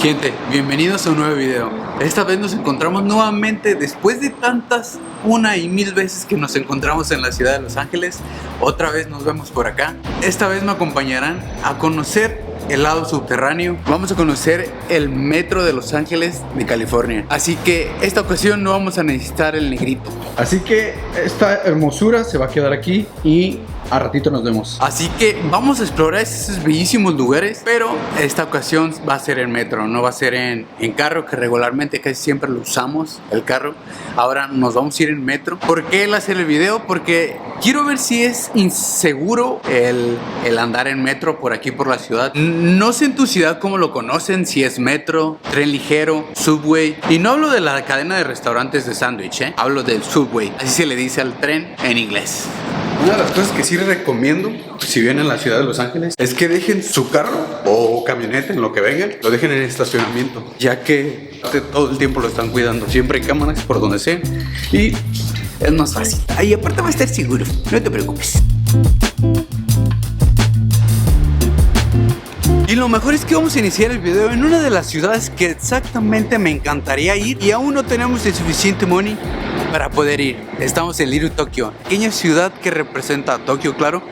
Gente, bienvenidos a un nuevo video. Esta vez nos encontramos nuevamente después de tantas una y mil veces que nos encontramos en la ciudad de Los Ángeles. Otra vez nos vemos por acá. Esta vez me acompañarán a conocer el lado subterráneo. Vamos a conocer el metro de Los Ángeles de California. Así que esta ocasión no vamos a necesitar el negrito. Así que esta hermosura se va a quedar aquí y a ratito nos vemos. Así que vamos a explorar esos bellísimos lugares, pero esta ocasión va a ser en metro, no va a ser en carro, que regularmente casi siempre lo usamos, el carro. Ahora nos vamos a ir en metro. ¿Por qué el hacer el video? Porque quiero ver si es inseguro el andar en metro por aquí por la ciudad. No sé en tu ciudad cómo lo conocen, si es metro, tren ligero, subway. Y no hablo de la cadena de restaurantes de sándwich, hablo del subway. Así se le dice al tren en inglés. Una de las cosas que sí recomiendo, si vienen a la ciudad de Los Ángeles, es que dejen su carro o camioneta, en lo que vengan, lo dejen en el estacionamiento, ya que todo el tiempo lo están cuidando. Siempre hay cámaras por donde sea y es más fácil. Y aparte va a estar seguro, no te preocupes. Y lo mejor es que vamos a iniciar el video en una de las ciudades que exactamente me encantaría ir y aún no tenemos el suficiente money para poder ir. Estamos en Little Tokyo, pequeña ciudad que representa a Tokio, claro,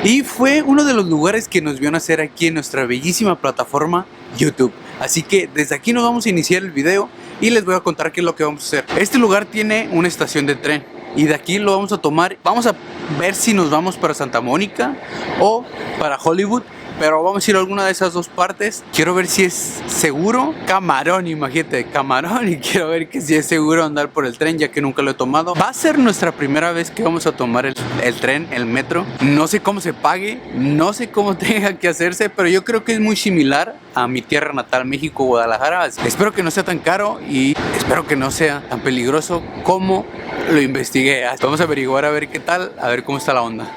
y fue uno de los lugares que nos vio nacer aquí en nuestra bellísima plataforma YouTube. Así que desde aquí nos vamos a iniciar el video y les voy a contar qué es lo que vamos a hacer. Este lugar tiene una estación de tren y de aquí lo vamos a tomar. Vamos a ver si nos vamos para Santa Mónica o para Hollywood, pero vamos a ir a alguna de esas dos partes. Quiero ver si es seguro. Camarón, imagínate, Camarón. Y quiero ver que si es seguro andar por el tren, ya que nunca lo he tomado. Va a ser nuestra primera vez que vamos a tomar el tren, el metro. No sé cómo se pague, no sé cómo tenga que hacerse, pero yo creo que es muy similar a mi tierra natal, México, Guadalajara. Espero que no sea tan caro y espero que no sea tan peligroso como lo investigué. Vamos a averiguar a ver qué tal, a ver cómo está la onda.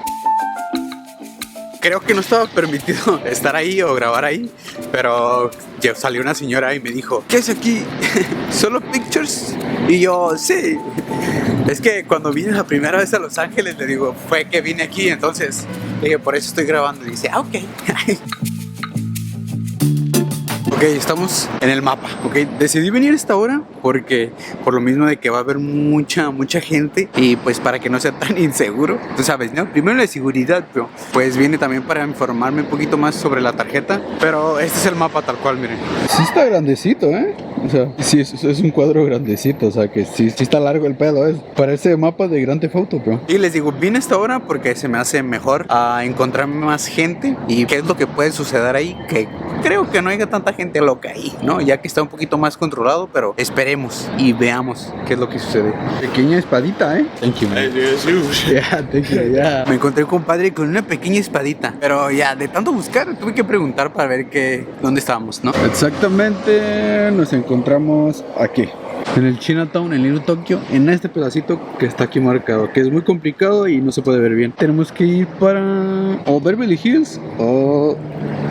Creo que no estaba permitido estar ahí o grabar ahí, pero ya salió una señora y me dijo: ¿qué es aquí? ¿Solo pictures? Y yo, sí. Es que cuando vine la primera vez a Los Ángeles, le digo, fue que vine aquí, entonces dije, por eso estoy grabando. Y dice, ok. Ok, estamos en el mapa, ok. Decidí venir a esta hora porque por lo mismo de que va a haber mucha gente y pues para que no sea tan inseguro, tú sabes, ¿no? Primero la seguridad, pero pues vine también para informarme un poquito más sobre la tarjeta, pero este es el mapa tal cual, miren. Sí está grandecito, o sea, sí es un cuadro grandecito, o sea que sí está largo el pedo, parece mapa de Grand Theft Auto, bro. Y les digo, vine a esta hora porque se me hace mejor a encontrarme más gente y qué es lo que puede suceder ahí, que creo que no haya tanta gente loca ahí, ¿no? Ya que está un poquito más controlado, pero esperemos y veamos qué es lo que sucede. Pequeña espadita, Thank you, man. Yeah, thank you, yeah. Me encontré un compadre con una pequeña espadita, pero ya de tanto buscar tuve que preguntar para ver dónde estábamos, ¿no? Exactamente, nos encontramos aquí en el Chinatown, en Little Tokyo, en este pedacito que está aquí marcado, que es muy complicado y no se puede ver bien. Tenemos que ir para o Beverly Hills o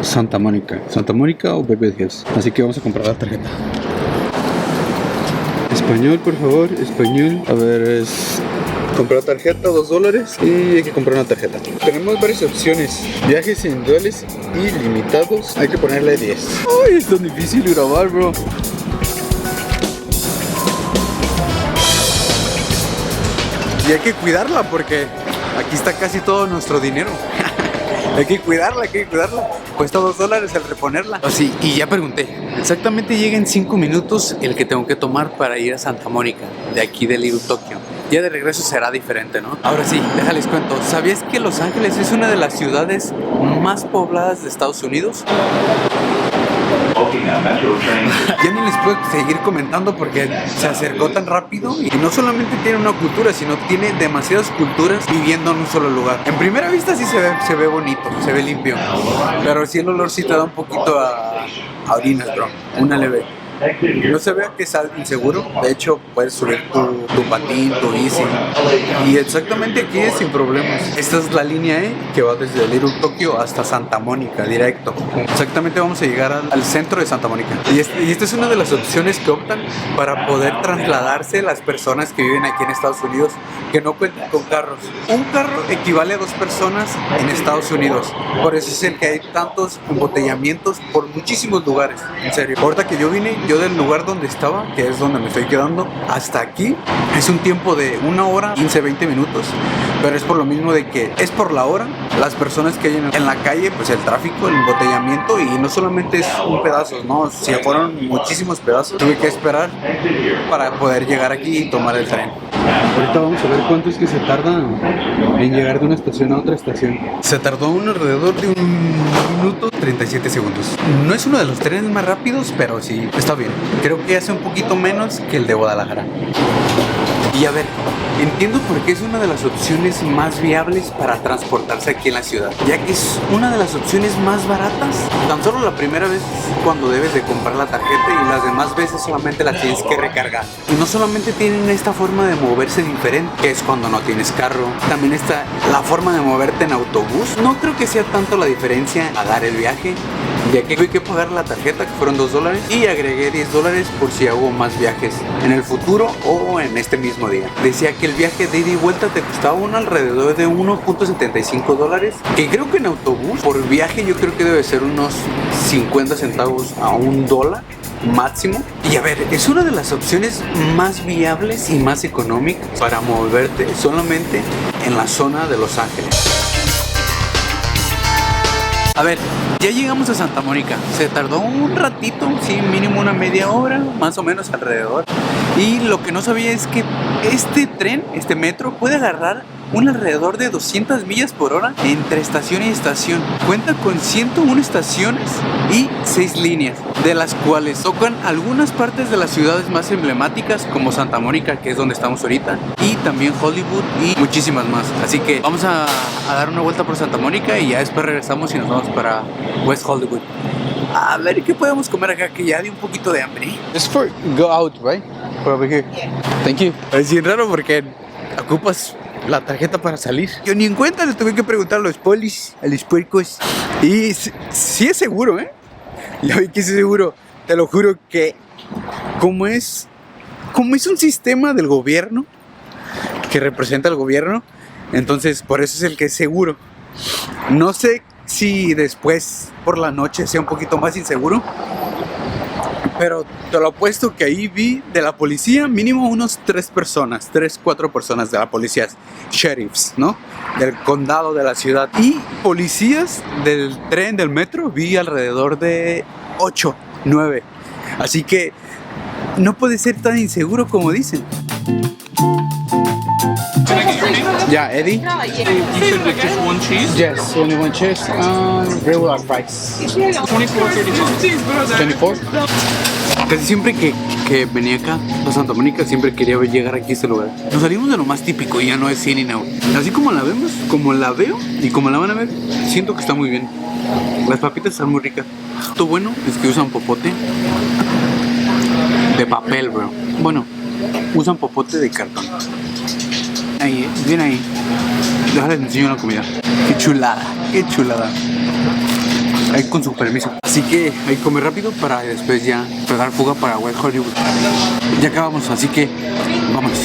Santa Mónica o Beverly Hills. Así que vamos a comprar la tarjeta. Español, por favor, español. A ver, es comprar tarjeta, $2 y hay que comprar una tarjeta. Tenemos varias opciones: viajes individuales y limitados. Hay que ponerle 10. Uy, es tan difícil grabar, bro. Y hay que cuidarla porque aquí está casi todo nuestro dinero. Hay que cuidarla. Cuesta $2 el reponerla. Oh, sí, y ya pregunté. Exactamente llega en 5 minutos el que tengo que tomar para ir a Santa Mónica, de aquí de Little Tokyo. Ya de regreso será diferente, ¿no? Ahora sí, déjales cuento. ¿Sabías que Los Ángeles es una de las ciudades más pobladas de Estados Unidos? Ya no les puedo seguir comentando porque se acercó tan rápido y no solamente tiene una cultura, sino tiene demasiadas culturas viviendo en un solo lugar. En primera vista sí se ve bonito, se ve limpio, pero sí el olor sí te da un poquito a orinas, bro, una leve. No se vea que es algo inseguro. De hecho, puedes subir tu patín, tu bici. Y exactamente aquí es sin problemas. Esta es la línea E que va desde Little Tokyo hasta Santa Mónica, directo. Exactamente vamos a llegar al centro de Santa Mónica. Y esta es una de las opciones que optan para poder trasladarse las personas que viven aquí en Estados Unidos, que no cuentan con carros. Un carro equivale a 2 personas en Estados Unidos. Por eso es el que hay tantos embotellamientos por muchísimos lugares. En serio. Ahorita que yo vine, yo del lugar donde estaba, que es donde me estoy quedando, hasta aquí es un tiempo de 1 hora 15-20 minutos. Pero es por lo mismo de que es por la hora, las personas que hay en la calle, pues el tráfico, el embotellamiento, y no solamente es un pedazo, no, si fueron muchísimos pedazos. Tuve que esperar para poder llegar aquí y tomar el tren. Ahorita vamos a ver cuánto es que se tarda en llegar de una estación a otra estación. Se tardó alrededor de 1 minuto 37 segundos. No es uno de los trenes más rápidos, pero sí, está bien. Creo que hace un poquito menos que el de Guadalajara. Y a ver, entiendo por qué es una de las opciones más viables para transportarse aquí en la ciudad, ya que es una de las opciones más baratas. Tan solo la primera vez cuando debes de comprar la tarjeta, y las demás veces solamente la tienes que recargar. Y no solamente tienen esta forma de moverse diferente, que es cuando no tienes carro, también está la forma de moverte en autobús. No creo que sea tanto la diferencia a dar el viaje, ya que tuve que pagar la tarjeta, que fueron $2, y agregué $10 por si hago más viajes en el futuro o en este mismo día. Decía que el viaje de ida y vuelta te costaba alrededor de $1.75, que creo que en autobús por viaje yo creo que debe ser unos 50 centavos a $1 máximo. Y a ver, es una de las opciones más viables y más económicas para moverte solamente en la zona de Los Ángeles. A ver, ya llegamos a Santa Mónica. Se tardó un ratito, sí, mínimo una media hora, más o menos alrededor. Y lo que no sabía es que este tren, este metro, puede agarrar alrededor de 200 millas por hora entre estación y estación. Cuenta con 101 estaciones y 6 líneas, de las cuales tocan algunas partes de las ciudades más emblemáticas, como Santa Mónica, que es donde estamos ahorita, y también Hollywood y muchísimas más. Así que vamos a dar una vuelta por Santa Mónica y ya después regresamos y nos vamos para West Hollywood. A ver qué podemos comer acá, que ya di un poquito de hambre. It's for go out, right? For over here. Yeah. Thank you. Es bien raro porque ocupas la tarjeta para salir. Yo ni en cuenta le tuve que preguntar a los polis, a los puercos. Y sí es seguro, ¿eh? Ya vi que es seguro. Te lo juro que como es un sistema del gobierno que representa al gobierno, entonces por eso es el que es seguro. No sé si después por la noche sea un poquito más inseguro, pero te lo apuesto que ahí vi de la policía mínimo unos 4 personas de la policía, sheriffs, ¿no? Del condado de la ciudad. Y policías del tren, del metro, vi alrededor de 8, 9. Así que no puede ser tan inseguro como dicen. Yeah, Eddie? You said like just one cheese? Yes, only one cheese. Regular fries. 24.32. 24? Casi siempre que venía acá a Santa Mónica, siempre quería llegar aquí a este lugar. Nos salimos de lo más típico y ya no es In-N-Out. Así como la vemos, como la veo y como la van a ver, siento que está muy bien. Las papitas están muy ricas. Lo bueno es que usan popote de papel, bro. Bueno, usan popote de cartón. Ahí, bien ahí. Déjales enseño la comida. Qué chulada, qué chulada. Ahí con su permiso. Así que hay que comer rápido para después ya pegar fuga para West Hollywood. Ya acabamos, así que vámonos.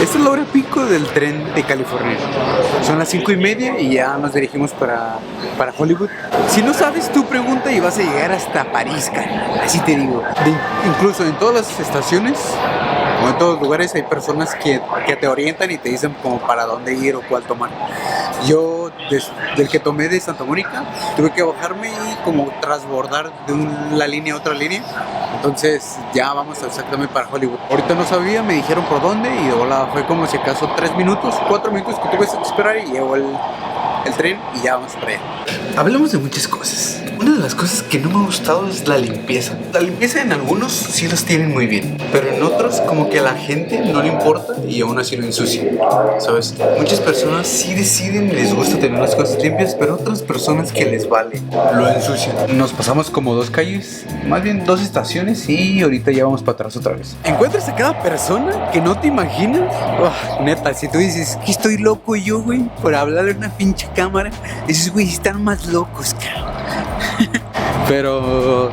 Esta es la hora pico del tren de California. Son las 5:30 y ya nos dirigimos para Hollywood. Si no sabes, tú pregunta y vas a llegar hasta París, cara. Así te digo. Incluso en todas las estaciones o en todos los lugares hay personas que te orientan y te dicen como para dónde ir o cuál tomar. Yo, del que tomé de Santa Mónica, tuve que bajarme y como transbordar de una línea a otra línea. Entonces ya vamos exactamente para Hollywood. Ahorita no sabía, me dijeron por dónde y de volada fue como si acaso 3 minutos, 4 minutos que tuve que esperar y llegó el tren y ya vamos para allá. Hablemos de muchas cosas. Una de las cosas que no me ha gustado es la limpieza. La limpieza en algunos sí los tienen muy bien, pero en otros como que a la gente no le importa y aún así lo ensucia, ¿sabes? Muchas personas sí deciden, les gusta tener las cosas limpias, pero otras personas que les vale, lo ensucian. Nos pasamos como 2 calles, más bien 2 estaciones y ahorita ya vamos para atrás otra vez. Encuentras a cada persona que no te imaginas. Neta, si tú dices que estoy loco yo, güey, por hablarle a una pinche cámara, esos güey están más locos, cabrón. Pero,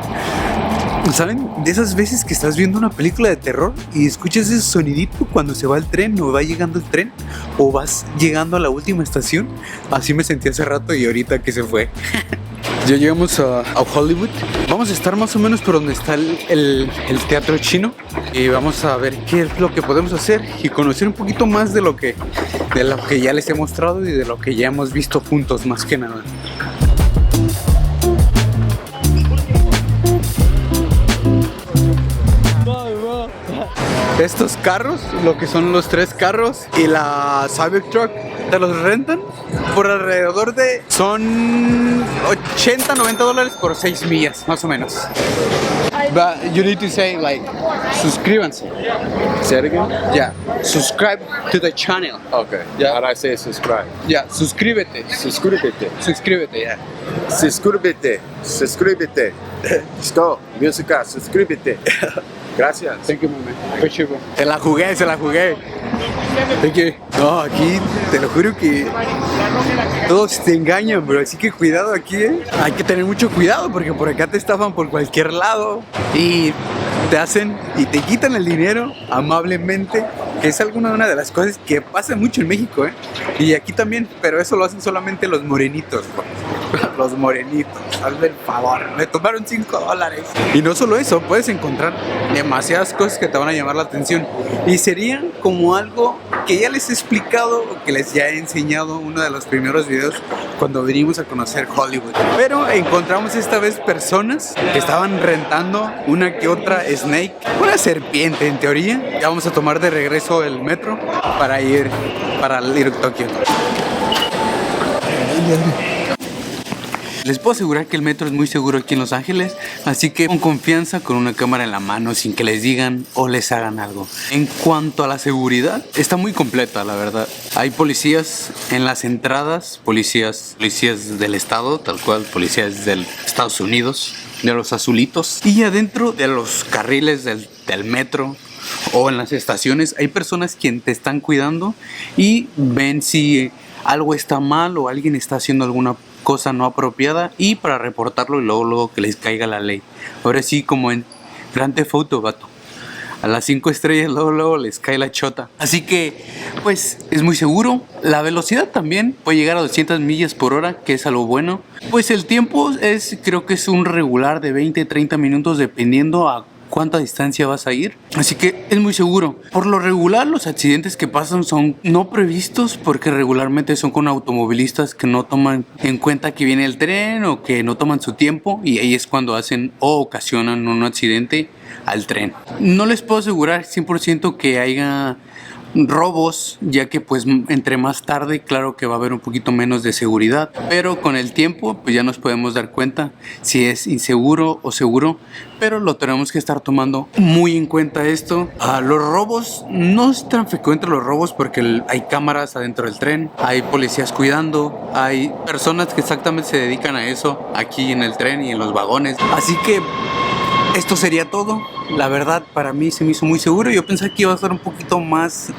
¿saben? De esas veces que estás viendo una película de terror y escuchas ese sonidito cuando se va el tren o va llegando el tren o vas llegando a la última estación. Así me sentí hace rato y ahorita que se fue. Ya llegamos a Hollywood. Vamos a estar más o menos por donde está el teatro chino y vamos a ver qué es lo que podemos hacer y conocer un poquito más de lo que ya les he mostrado y de lo que ya hemos visto juntos, más que nada. Estos carros, lo que son los 3 carros y la Cybertruck, te los rentan por alrededor de, son $80-90 por 6 millas, más o menos. But you need to say like, suscríbanse. Say it again? Yeah, subscribe to the channel. Okay. Yeah. How do I say subscribe? Yeah, suscríbete. Suscríbete. Suscríbete, yeah. Suscríbete. Suscríbete. Let's go. Música, suscríbete. Gracias. Thank you, man. Appreciate it. Se la jugué. Thank you. No, aquí te lo juro que todos te engañan, bro. Así que cuidado aquí, Hay que tener mucho cuidado porque por acá te estafan por cualquier lado y te hacen y te quitan el dinero amablemente, que es una de las cosas que pasa mucho en México, Y aquí también, pero eso lo hacen solamente los morenitos, bro. Los morenitos, hazme el favor, me tomaron $5. Y no solo eso, puedes encontrar demasiadas cosas que te van a llamar la atención y serían como algo que ya les he explicado, que les ya he enseñado uno de los primeros videos cuando venimos a conocer Hollywood. Pero encontramos esta vez personas que estaban rentando una que otra snake, una serpiente en teoría. Ya vamos a tomar de regreso el metro para ir para Little Tokyo. Les puedo asegurar que el metro es muy seguro aquí en Los Ángeles, así que con confianza, con una cámara en la mano, sin que les digan o les hagan algo. En cuanto a la seguridad, está muy completa, la verdad. Hay policías en las entradas, policías del estado, tal cual, policías de Estados Unidos, de los azulitos. Y adentro de los carriles del metro o en las estaciones hay personas que te están cuidando y ven si algo está mal o alguien está haciendo alguna cosa no apropiada y para reportarlo y luego que les caiga la ley. Ahora sí, como en Grand Theft Auto, vato. A las 5 estrellas luego les cae la chota. Así que, pues, es muy seguro. La velocidad también puede llegar a 200 millas por hora, que es algo bueno. Pues el tiempo creo que es un regular de 20-30 minutos dependiendo a cuánta distancia vas a ir, así que es muy seguro. Por lo regular los accidentes que pasan son no previstos porque regularmente son con automovilistas que no toman en cuenta que viene el tren o que no toman su tiempo y ahí es cuando hacen o ocasionan un accidente al tren. No les puedo asegurar 100% que haya robos, ya que pues entre más tarde claro que va a haber un poquito menos de seguridad, pero con el tiempo pues ya nos podemos dar cuenta si es inseguro o seguro, pero lo tenemos que estar tomando muy en cuenta esto. Los robos, no es tan frecuente los robos porque hay cámaras adentro del tren, hay policías cuidando, hay personas que exactamente se dedican a eso aquí en el tren y en los vagones, así que esto sería todo. La verdad, para mí se me hizo muy seguro. Yo pensé que iba a estar un poquito más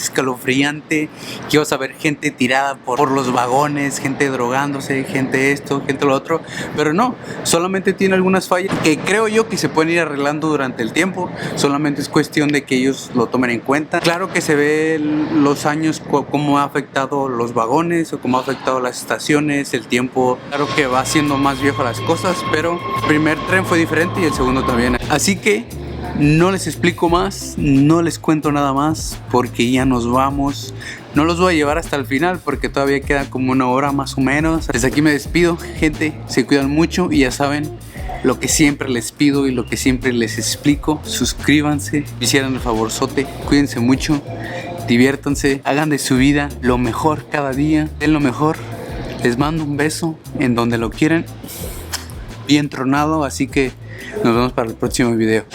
escalofriante, que ibas a ver gente tirada por los vagones, gente drogándose, gente esto, gente lo otro. Pero no, solamente tiene algunas fallas que creo yo que se pueden ir arreglando durante el tiempo. Solamente es cuestión de que ellos lo tomen en cuenta. Claro que se ve los años, cómo ha afectado los vagones o cómo ha afectado las estaciones, el tiempo. Claro que va haciendo más viejo las cosas, pero el primer tren fue diferente y el segundo también. Así que no les explico más, no les cuento nada más porque ya nos vamos. No los voy a llevar hasta el final porque todavía queda como una hora más o menos. Desde aquí me despido, gente, se cuidan mucho y ya saben lo que siempre les pido y lo que siempre les explico. Suscríbanse, hicieran el favorzote, cuídense mucho, diviértanse, hagan de su vida lo mejor cada día, den lo mejor Les mando un beso en donde lo quieran. Bien tronado, así que nos vemos para el próximo video.